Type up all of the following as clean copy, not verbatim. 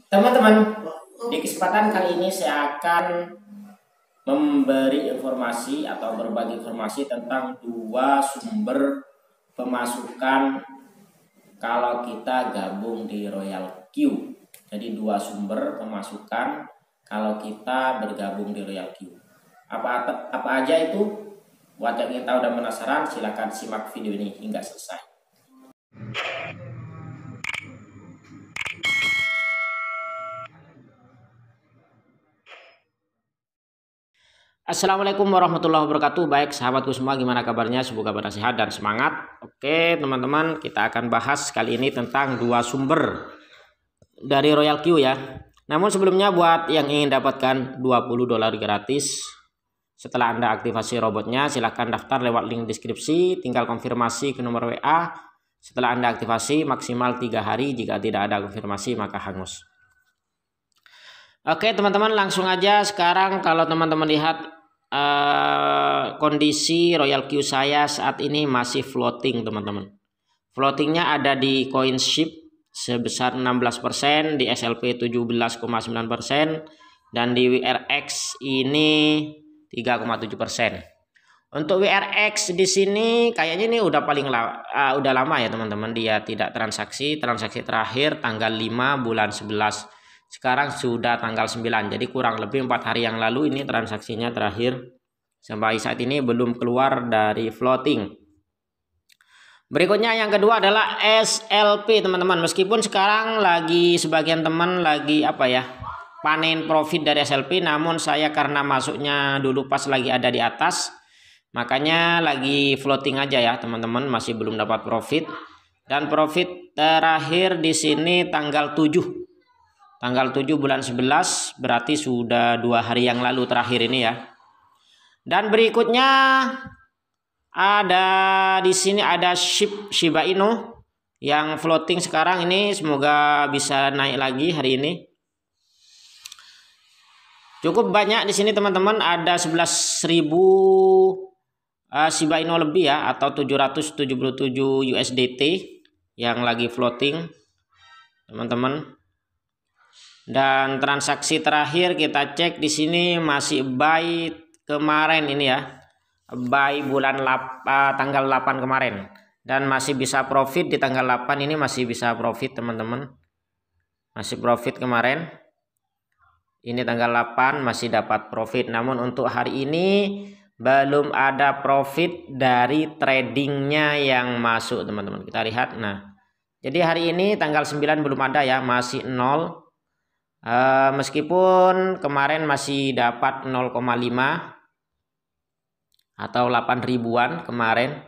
Teman-teman, di kesempatan kali ini saya akan memberi informasi atau berbagi informasi tentang dua sumber pemasukan kalau kita gabung di Royal Q. Jadi dua sumber pemasukan kalau kita bergabung di Royal Q. Apa aja itu? Buat yang ingin tahu dan penasaran, silakan simak video ini hingga selesai. Assalamualaikum warahmatullahi wabarakatuh. Baik sahabatku semua, gimana kabarnya? Semoga pada sehat dan semangat. Oke teman-teman, kita akan bahas kali ini tentang dua sumber dari Royal Q ya. Namun sebelumnya, buat yang ingin dapatkan $20 gratis setelah Anda aktivasi robotnya, silahkan daftar lewat link deskripsi. Tinggal konfirmasi ke nomor WA. Setelah Anda aktivasi maksimal 3 hari. Jika tidak ada konfirmasi maka hangus. Oke teman-teman, langsung aja. Sekarang kalau teman-teman lihat kondisi Royal Q saya saat ini masih floating teman-teman. Floatingnya ada di CoinShip sebesar 16%, di SLP 17,9%, dan di WRX ini 3,7%. Untuk WRX di sini kayaknya ini udah udah lama ya teman-teman, dia tidak transaksi terakhir tanggal 5 bulan 11. Sekarang sudah tanggal 9, jadi kurang lebih 4 hari yang lalu ini transaksinya terakhir. Sampai saat ini belum keluar dari floating. Berikutnya yang kedua adalah SLP teman-teman. Meskipun sekarang lagi sebagian teman lagi panen profit dari SLP, namun saya karena masuknya dulu pas lagi ada di atas, makanya lagi floating aja ya teman-teman, masih belum dapat profit. Dan profit terakhir di sini tanggal 7 bulan 11, berarti sudah 2 hari yang lalu terakhir ini ya. Dan berikutnya ada di sini ada Shiba Inu yang floating sekarang ini, semoga bisa naik lagi hari ini. Cukup banyak di sini teman-teman, ada 11.000 Shiba Inu lebih ya, atau 777 USDT yang lagi floating teman-teman. Dan transaksi terakhir kita cek di sini masih buy kemarin ini ya, buy tanggal 8 kemarin, dan masih bisa profit di tanggal 8 ini, masih bisa profit teman-teman, masih profit kemarin ini tanggal 8 masih dapat profit. Namun untuk hari ini belum ada profit dari tradingnya yang masuk teman-teman. Kita lihat, nah jadi hari ini tanggal 9 belum ada ya, masih 0. Meskipun kemarin masih dapat 0,5 atau 8 ribuan kemarin.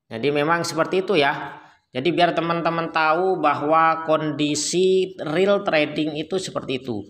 Jadi memang seperti itu ya. Jadi biar teman-teman tahu bahwa kondisi real trading itu seperti itu.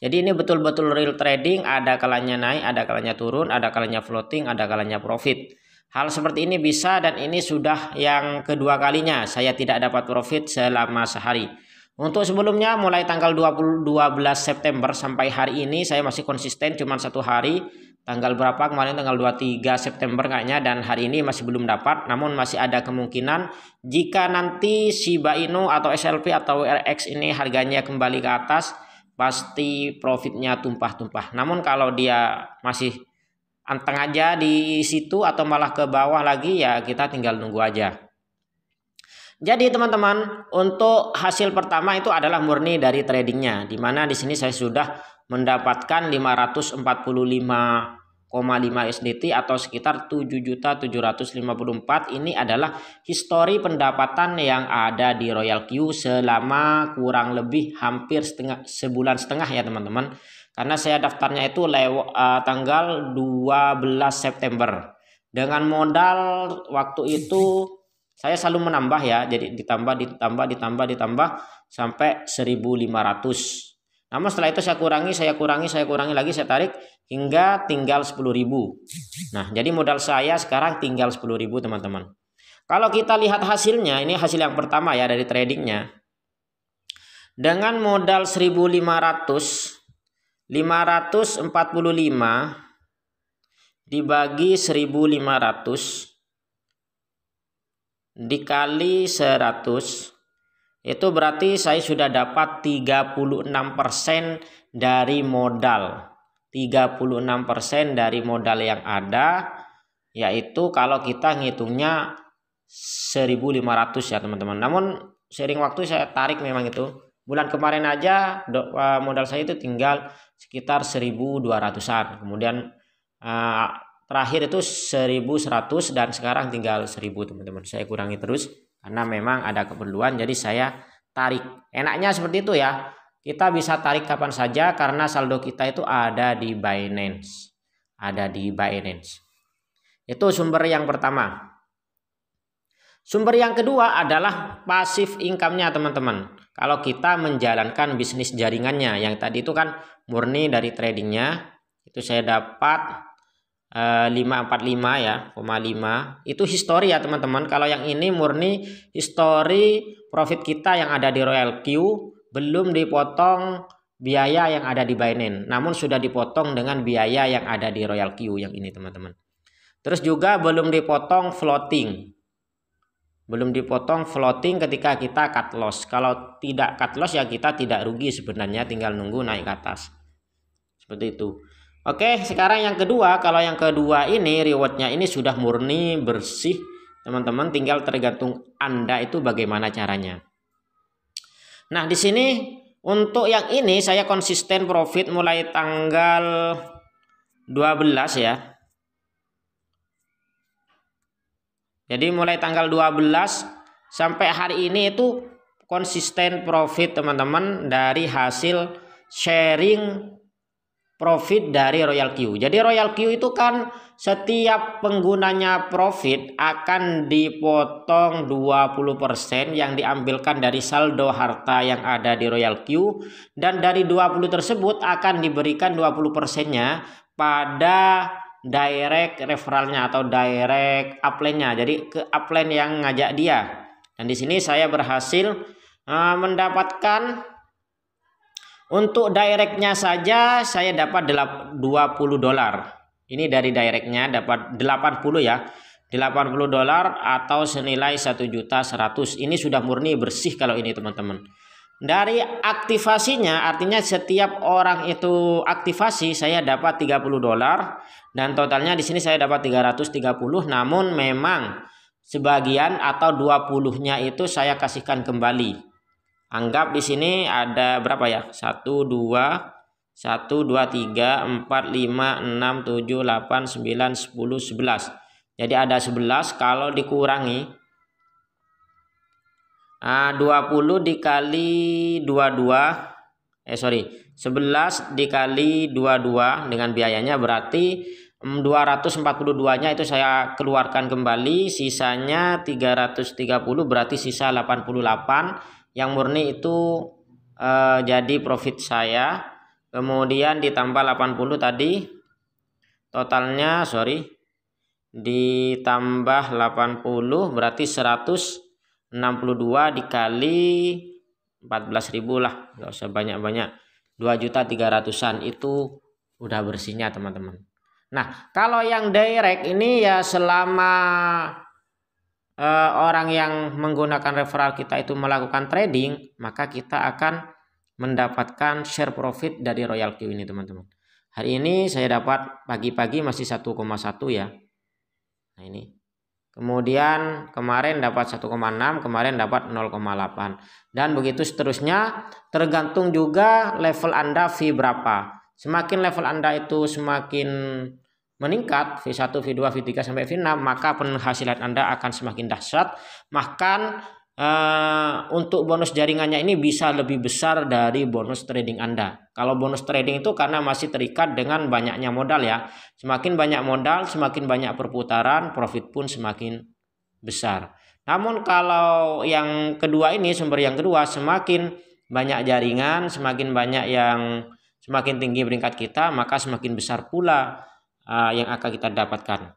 Jadi ini betul-betul real trading, ada kalanya naik, ada kalanya turun, ada kalanya floating, ada kalanya profit. Hal seperti ini bisa, dan ini sudah yang kedua kalinya saya tidak dapat profit selama sehari. Untuk sebelumnya mulai tanggal 12 September sampai hari ini saya masih konsisten, cuma 1 hari. Tanggal berapa kemarin, tanggal 23 September kayaknya, dan hari ini masih belum dapat. Namun masih ada kemungkinan jika nanti Shiba Inu atau SLP atau WRX ini harganya kembali ke atas, pasti profitnya tumpah-tumpah. Namun kalau dia masih anteng aja di situ atau malah ke bawah lagi, ya kita tinggal nunggu aja. Jadi teman-teman, untuk hasil pertama itu adalah murni dari tradingnya, dimana di sini saya sudah mendapatkan 545,5 USDT atau sekitar 7.754. Ini adalah histori pendapatan yang ada di Royal Q selama kurang lebih hampir sebulan setengah ya teman-teman. Karena saya daftarnya itu tanggal 12 September. Dengan modal waktu itu saya selalu menambah ya, jadi ditambah sampai 1.500. Namun setelah itu saya kurangi lagi, saya tarik hingga tinggal 10.000. Nah, jadi modal saya sekarang tinggal 10.000 teman-teman. Kalau kita lihat hasilnya, ini hasil yang pertama ya dari tradingnya. Dengan modal 1.500, 545 dibagi 1.500 dikali 100 Itu berarti saya sudah dapat 36% dari modal. 36% dari modal yang ada, yaitu kalau kita ngitungnya 1.500 ya teman-teman. Namun seiring waktu saya tarik memang itu. Bulan kemarin aja modal saya itu tinggal sekitar 1.200-an. Kemudian terakhir itu 1.100 dan sekarang tinggal 1.000 teman-teman. Saya kurangi terus karena memang ada keperluan, jadi saya tarik. Enaknya seperti itu ya. Kita bisa tarik kapan saja karena saldo kita itu ada di Binance. Ada di Binance. Itu sumber yang pertama. Sumber yang kedua adalah passive income-nya teman-teman. Kalau kita menjalankan bisnis jaringannya, yang tadi itu kan murni dari tradingnya, itu saya dapat 545 ya, 5. Itu history ya teman-teman. Kalau yang ini murni history profit kita yang ada di Royal Q, belum dipotong biaya yang ada di Binance, namun sudah dipotong dengan biaya yang ada di Royal Q yang ini teman-teman. Terus juga belum dipotong floating. Belum dipotong floating ketika kita cut loss. Kalau tidak cut loss ya kita tidak rugi sebenarnya, tinggal nunggu naik ke atas. Seperti itu. Oke, sekarang yang kedua. Kalau yang kedua ini rewardnya ini sudah murni bersih teman-teman, tinggal tergantung Anda itu bagaimana caranya. Nah, di sini untuk yang ini saya konsisten profit mulai tanggal 12 ya. Jadi mulai tanggal 12 sampai hari ini itu konsisten profit teman-teman dari hasil sharing profit dari Royal Q. Jadi Royal Q itu kan setiap penggunanya profit akan dipotong 20% yang diambilkan dari saldo harta yang ada di Royal Q, dan dari 20 tersebut akan diberikan 20%-nya pada direct referralnya atau direct upline-nya, jadi ke upline yang ngajak dia. Dan di sini saya berhasil mendapatkan untuk directnya saja saya dapat $20. Ini dari directnya dapat 80 ya, $80 atau senilai 1.100.000. Ini sudah murni bersih kalau ini teman-teman. Dari aktivasinya, artinya setiap orang itu aktivasi saya dapat $30 dan totalnya di sini saya dapat 330. Namun memang sebagian atau 20-nya itu saya kasihkan kembali. Anggap di sini ada berapa ya? 1 2 3 4 5 6 7 8 9 10 11. Jadi ada 11, kalau dikurangi 20 dikali 11 dikali 22 dengan biayanya berarti 242-nya itu saya keluarkan kembali, sisanya 330, berarti sisa 88 yang murni itu jadi profit saya. Kemudian ditambah 80 tadi totalnya, ditambah 80 berarti 162 dikali 14.000 lah, nggak usah banyak-banyak, 2.300.000-an itu udah bersihnya teman-teman. Nah, kalau yang direct ini ya selama orang yang menggunakan referral kita itu melakukan trading, maka kita akan mendapatkan share profit dari Royal Q ini teman-teman. Hari ini saya dapat pagi-pagi masih 1,1 ya. Nah ini. Kemudian kemarin dapat 1,6, kemarin dapat 0,8. Dan begitu seterusnya, tergantung juga level Anda fee berapa. Semakin level Anda itu semakin meningkat, V1, V2, V3 sampai V6, maka penghasilan Anda akan semakin dahsyat. Bahkan untuk bonus jaringannya ini bisa lebih besar dari bonus trading Anda. Kalau bonus trading itu karena masih terikat dengan banyaknya modal ya. Semakin banyak modal, semakin banyak perputaran, profit pun semakin besar. Namun kalau yang kedua ini, sumber yang kedua, semakin banyak jaringan, semakin banyak yang semakin tinggi peringkat kita, maka semakin besar pula yang akan kita dapatkan.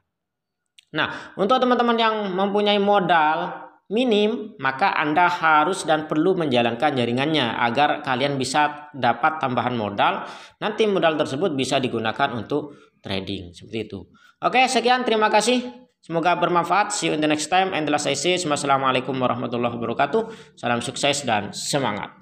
Nah, untuk teman-teman yang mempunyai modal minim, maka Anda harus dan perlu menjalankan jaringannya agar kalian bisa dapat tambahan modal. Nanti modal tersebut bisa digunakan untuk trading seperti itu. Oke, sekian, terima kasih. Semoga bermanfaat. See you in the next time. And the last I say, wassalamualaikum warahmatullahi wabarakatuh. Salam sukses dan semangat.